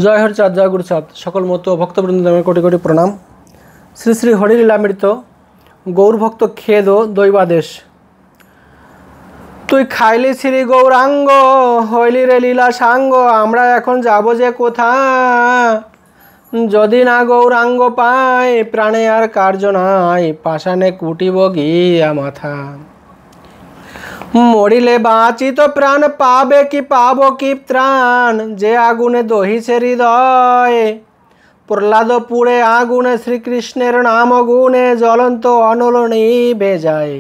जय हरिचाँद जय गुरुचाँद सकल मत भक्तबृंद कोटि कोटि प्रणाम। श्री श्री हरिलीलामृत गौरभक्त खेद दैवादेश तुई खाइली श्री गौरांग हইলি रे लीला सांग आमरा एखन जाबो जे कोथा जदि ना गौरांग पाई प्राणे आर कार्य नाई पाषाणे कुटिब गिया माथा मरिले बाँची तो प्राण पाबे कि पाबो कि त्राण जे आगुने दहिसे हृदय प्रहलाद पुरे आगुने श्रीकृष्णेर नाम गुणे ज्वलंत अनल निभे जाए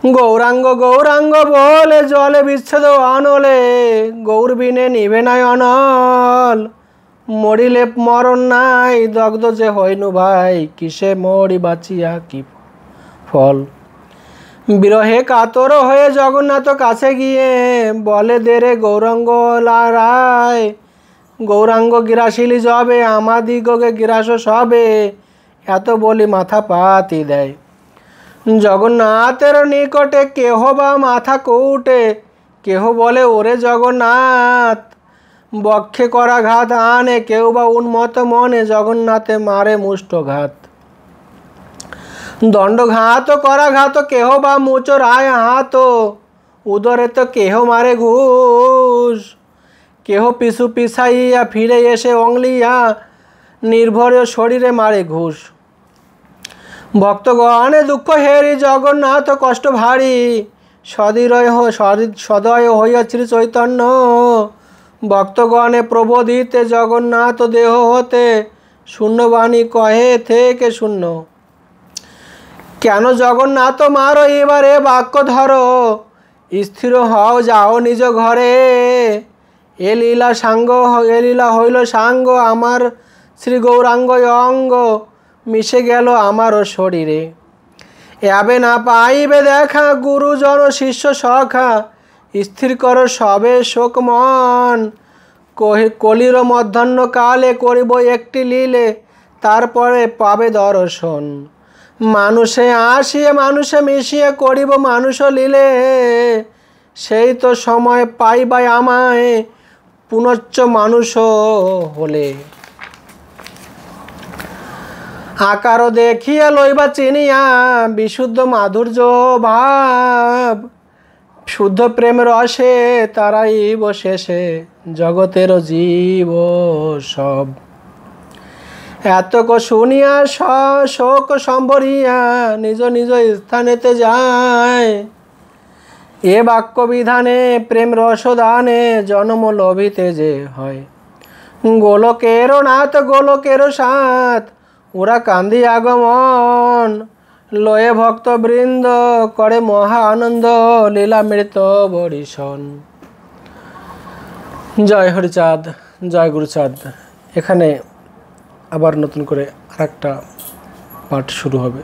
गौरांग गौरांग बोले जले विच्छेद अनले गौर बिने निभे नाई अनल मरिले मरण नाई दग्ध जे हईनु भाई किसे मरि बाचिया कि फल बिरहे कातर हये जगन्नाथ काछे गिये बोले दे रे गौरांग लाराय गौरांग गिरासिली जबे आमादिगके गिरास सबे एत बोली माथा पाती देय जगन्नाथेर निकटे केह बा माथा कौटे केह बोले ओरे जगन्नाथ बक्षे कराघात आने केउ बा उन्मत्त मने जगन्नाथे मारे मुष्टघात दंडघात कराघात केह बा मुचराय हाथ उदरे तो केह मारे घूस केह पिछू पिछाइया फिरे एसे अंगलिया निर्भर शरीरे मारे घूस भक्तगणे दुख हेरी जगन्नाथ कष्ट भारी सदय हइया श्री चैतन्य भक्तगणे प्रबोधिते जगन्नाथ देह होते शून्यवाणी कहे थे के शून्य केन जगन्नाथ मारो एबारे वाक्य धरो स्थिर हओ जाओ निज घरे ए लीला सांग ए लीला हইল सांग आमार श्री गौरांग अंग मिशे गेल आमार शरीरे एबे ना पाइबे देखा गुरुजन शिष्य सखा स्थिर कर सबे शोक मन कलिर मध्याह्न काले करिब एकटी लीले तारपरे पाबे दर्शन मानुषे आसिए मानुषे मिशिए करिब मानुष लीले सेई तो समय पाइबाय आमाय पुनश्च मानुष होले आकार देखिया लइबा चिनिया विशुद्ध माधुर्य भाव शुद्ध प्रेम रसे ताराइब शेषे जगतेर जीव सब एतक शुनिया शोक सम्भरिया निज निज स्थानेते जाए ए वाक्य विधाने प्रेम रसदाने जन्म लभिते जे हय गोलकेर नाथ गोलकेर साथ ओरा कांदी आगमन लये भक्त बृंद करे महा आनंद लीलामृत बरिशन। जय हरिचाँद जय गुरुचाँद। एखाने आबार नतून करे आरेकटा पाठ शुरू होबे।